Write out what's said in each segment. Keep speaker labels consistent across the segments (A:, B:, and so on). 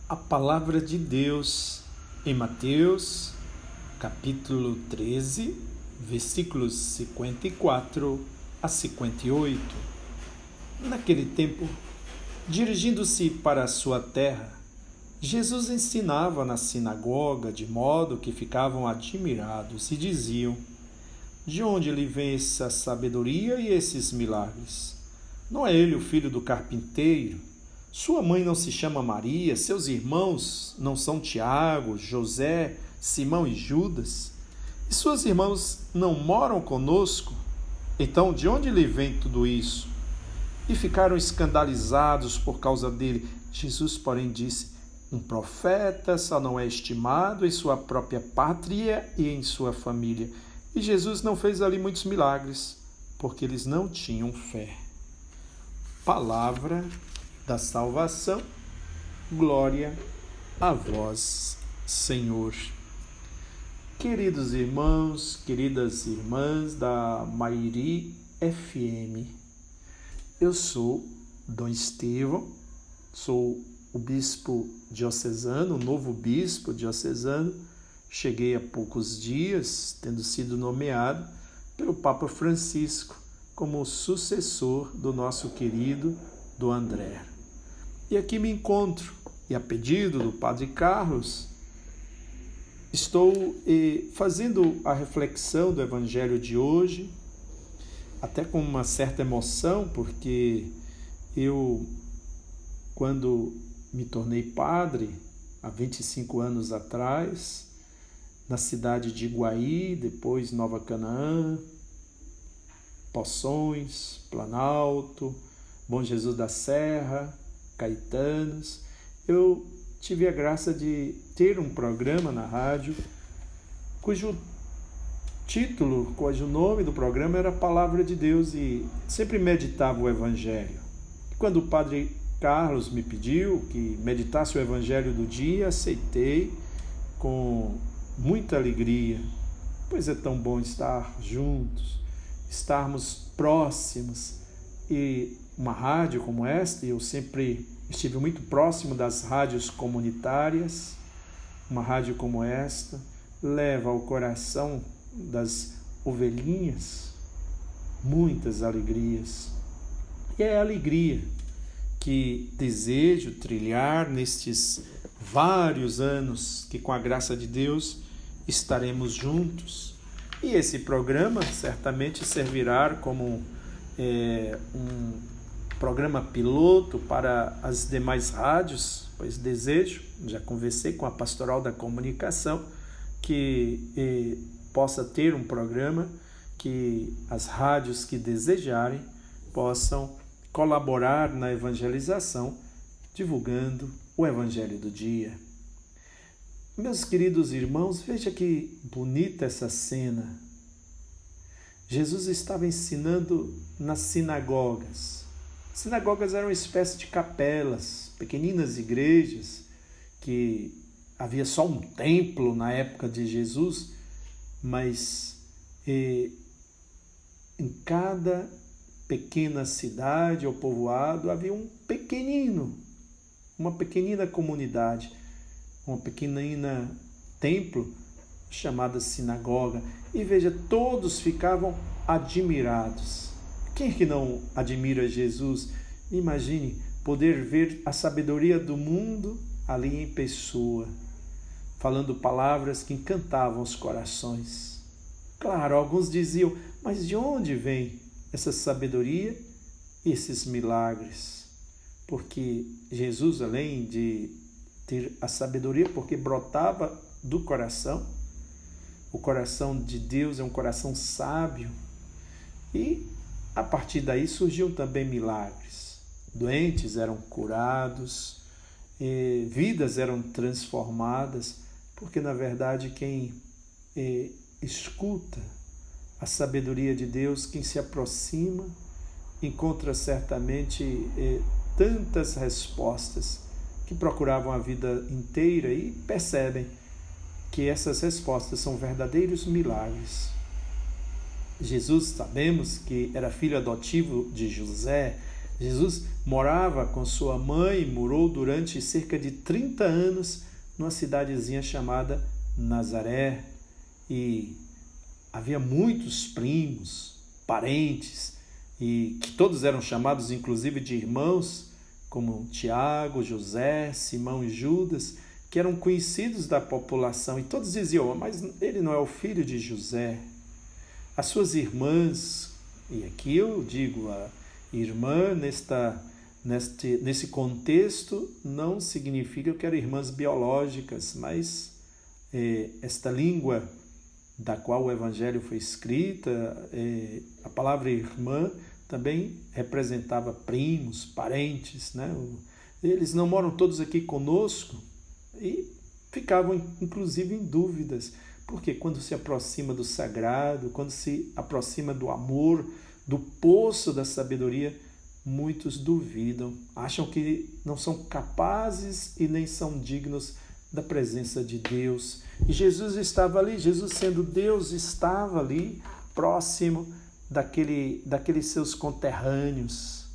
A: A palavra de Deus em Mateus, capítulo 13, versículos 54 a 58. Naquele tempo, dirigindo-se para a sua terra, Jesus ensinava na sinagoga, de modo que ficavam admirados e diziam: de onde lhe vem essa sabedoria e esses milagres? Não é ele o filho do carpinteiro? Sua mãe não se chama Maria? Seus irmãos não são Tiago, José, Simão e Judas? E suas irmãs não moram conosco? Então, de onde lhe vem tudo isso? E ficaram escandalizados por causa dele. Jesus, porém, disse: um profeta só não é estimado em sua própria pátria e em sua família. E Jesus não fez ali muitos milagres, porque eles não tinham fé. Palavra da salvação, glória a vós, Senhor. Queridos irmãos, queridas irmãs da Mairi FM, eu sou Dom Estevão, sou o bispo diocesano, o novo bispo diocesano. Cheguei há poucos dias, tendo sido nomeado pelo Papa Francisco como sucessor do nosso querido Dom André. E aqui me encontro, e a pedido do Padre Carlos, estou fazendo a reflexão do Evangelho de hoje, até com uma certa emoção, porque eu, quando me tornei padre, há 25 anos atrás, na cidade de Iguaí, depois Nova Canaã, Poções, Planalto, Bom Jesus da Serra, Caetanos, eu tive a graça de ter um programa na rádio, cujo nome do programa era Palavra de Deus, e sempre meditava o Evangelho. Quando o Padre Carlos me pediu que meditasse o Evangelho do dia, aceitei com muita alegria, pois é tão bom estar juntos, estarmos próximos. E uma rádio como esta, eu sempre estive muito próximo das rádios comunitárias, uma rádio como esta leva ao coração das ovelhinhas muitas alegrias. E é a alegria que desejo trilhar nestes vários anos que, com a graça de Deus, estaremos juntos. E esse programa certamente servirá como um programa piloto para as demais rádios, pois desejo, já conversei com a Pastoral da Comunicação, que possa ter um programa que as rádios que desejarem possam colaborar na evangelização, divulgando o Evangelho do dia. Meus queridos irmãos, veja que bonita essa cena. Jesus estava ensinando nas sinagogas. Sinagogas eram uma espécie de capelas, pequeninas igrejas, que havia só um templo na época de Jesus, mas em cada pequena cidade ou povoado havia uma pequenina comunidade, uma pequenina templo chamada sinagoga. E veja, todos ficavam admirados. Quem é que não admira Jesus? Imagine poder ver a sabedoria do mundo ali em pessoa, falando palavras que encantavam os corações. Claro, alguns diziam: mas de onde vem essa sabedoria e esses milagres? Porque Jesus, além de ter a sabedoria, porque brotava do coração, o coração de Deus é um coração sábio, e a partir daí surgiam também milagres. Doentes eram curados, vidas eram transformadas, porque na verdade quem escuta a sabedoria de Deus, quem se aproxima, encontra certamente tantas respostas que procuravam a vida inteira e percebem que essas respostas são verdadeiros milagres. Jesus, sabemos que era filho adotivo de José, Jesus morava com sua mãe, morou durante cerca de 30 anos numa cidadezinha chamada Nazaré. E havia muitos primos, parentes, e que todos eram chamados inclusive de irmãos, como Tiago, José, Simão e Judas, que eram conhecidos da população. E todos diziam: mas ele não é o filho de José? As suas irmãs, e aqui eu digo a irmã nesse contexto não significa que eram irmãs biológicas, mas esta língua da qual o Evangelho foi escrita, a palavra irmã também representava primos, parentes, né? Eles não moram todos aqui conosco e ficavam inclusive em dúvidas, porque quando se aproxima do sagrado, quando se aproxima do amor, do poço da sabedoria, muitos duvidam, acham que não são capazes e nem são dignos da presença de Deus. E Jesus estava ali, Jesus sendo Deus, estava ali, próximo daqueles seus conterrâneos.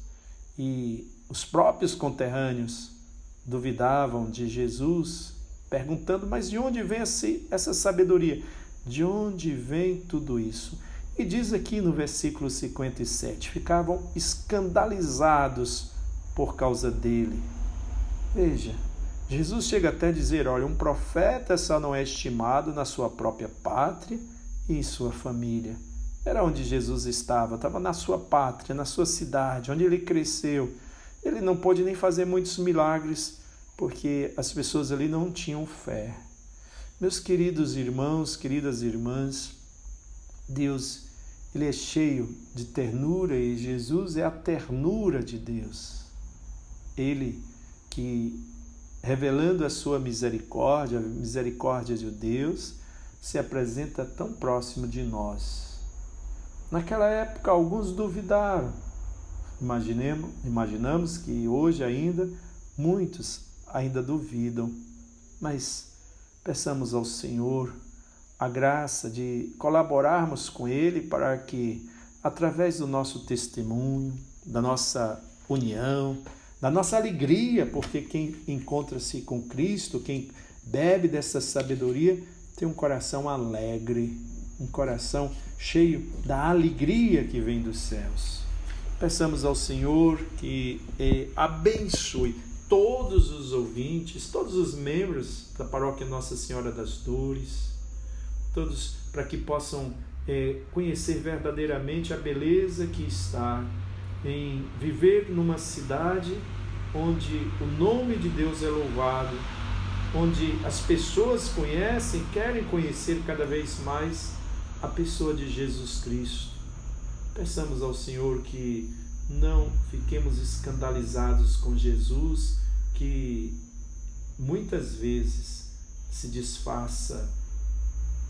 A: E os próprios conterrâneos duvidavam de Jesus, perguntando: mas de onde vem essa sabedoria? De onde vem tudo isso? E diz aqui no versículo 57, ficavam escandalizados por causa dele. Veja, Jesus chega até a dizer: olha, um profeta só não é estimado na sua própria pátria e em sua família. Era onde Jesus estava na sua pátria, na sua cidade, onde ele cresceu. Ele não pôde nem fazer muitos milagres, porque as pessoas ali não tinham fé. Meus queridos irmãos, queridas irmãs, Deus, ele é cheio de ternura e Jesus é a ternura de Deus. Ele que, revelando a sua misericórdia, a misericórdia de Deus, se apresenta tão próximo de nós. Naquela época, alguns duvidaram. Imaginamos que hoje ainda, muitos ainda duvidam. Mas peçamos ao Senhor a graça de colaborarmos com Ele para que, através do nosso testemunho, da nossa união, da nossa alegria, porque quem encontra-se com Cristo, quem bebe dessa sabedoria, tem um coração alegre, um coração cheio da alegria que vem dos céus. Peçamos ao Senhor que abençoe todos os ouvintes, todos os membros da Paróquia Nossa Senhora das Dores, todos para que possam conhecer verdadeiramente a beleza que está em viver numa cidade onde o nome de Deus é louvado, onde as pessoas conhecem, querem conhecer cada vez mais a pessoa de Jesus Cristo. Peçamos ao Senhor que não fiquemos escandalizados com Jesus, que muitas vezes se disfarça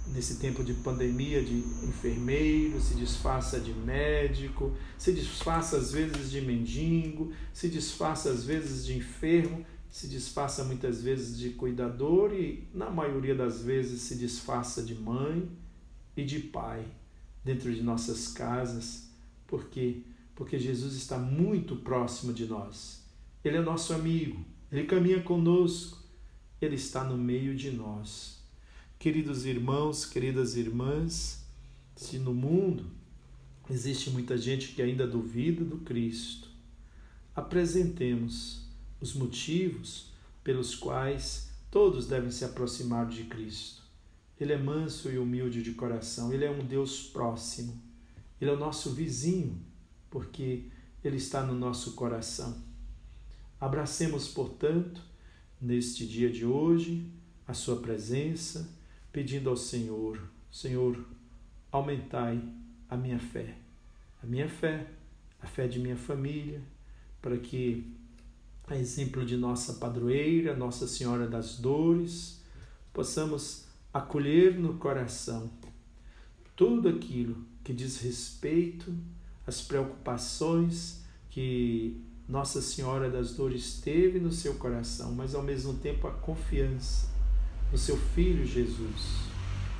A: nesse tempo de pandemia de enfermeiro, se disfarça de médico, se disfarça às vezes de mendigo, se disfarça às vezes de enfermo, se disfarça muitas vezes de cuidador e, na maioria das vezes, se disfarça de mãe e de pai dentro de nossas casas. Por quê? Porque Jesus está muito próximo de nós. Ele é nosso amigo, ele caminha conosco, ele está no meio de nós. Queridos irmãos, queridas irmãs, se no mundo existe muita gente que ainda duvida do Cristo, apresentemos os motivos pelos quais todos devem se aproximar de Cristo. Ele é manso e humilde de coração, ele é um Deus próximo, ele é o nosso vizinho, porque ele está no nosso coração. Abracemos, portanto, neste dia de hoje, a sua presença, pedindo ao Senhor: Senhor, aumentai a minha fé, a fé de minha família, para que, a exemplo de nossa padroeira, Nossa Senhora das Dores, possamos acolher no coração tudo aquilo que diz respeito às preocupações que Nossa Senhora das Dores teve no seu coração, mas ao mesmo tempo a confiança no seu Filho Jesus.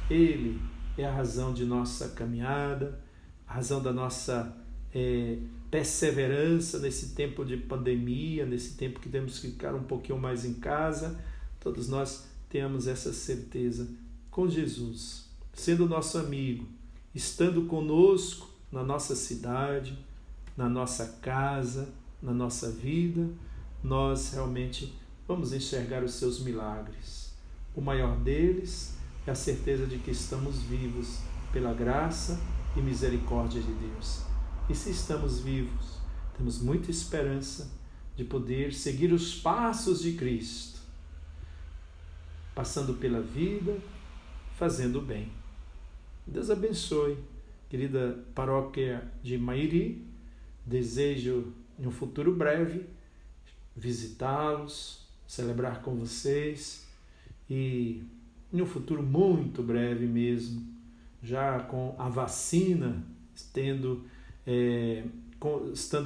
A: Ele é a razão de nossa caminhada, a razão da nossa perseverança nesse tempo de pandemia, nesse tempo que temos que ficar um pouquinho mais em casa. Todos nós tenhamos essa certeza com Jesus, sendo nosso amigo, estando conosco na nossa cidade, na nossa casa, na nossa vida, nós realmente vamos enxergar os seus milagres. O maior deles é a certeza de que estamos vivos pela graça e misericórdia de Deus. E se estamos vivos, temos muita esperança de poder seguir os passos de Cristo, passando pela vida, fazendo o bem. Deus abençoe, querida paróquia de Mairi. Desejo, em um futuro breve, visitá-los, celebrar com vocês e, em um futuro muito breve mesmo, já com a vacina estando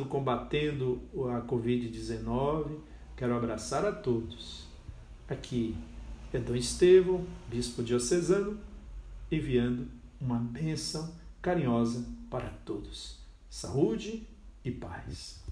A: combatendo a Covid-19, quero abraçar a todos. Aqui é Dom Estevão, bispo diocesano, enviando uma bênção carinhosa para todos. Saúde e paz.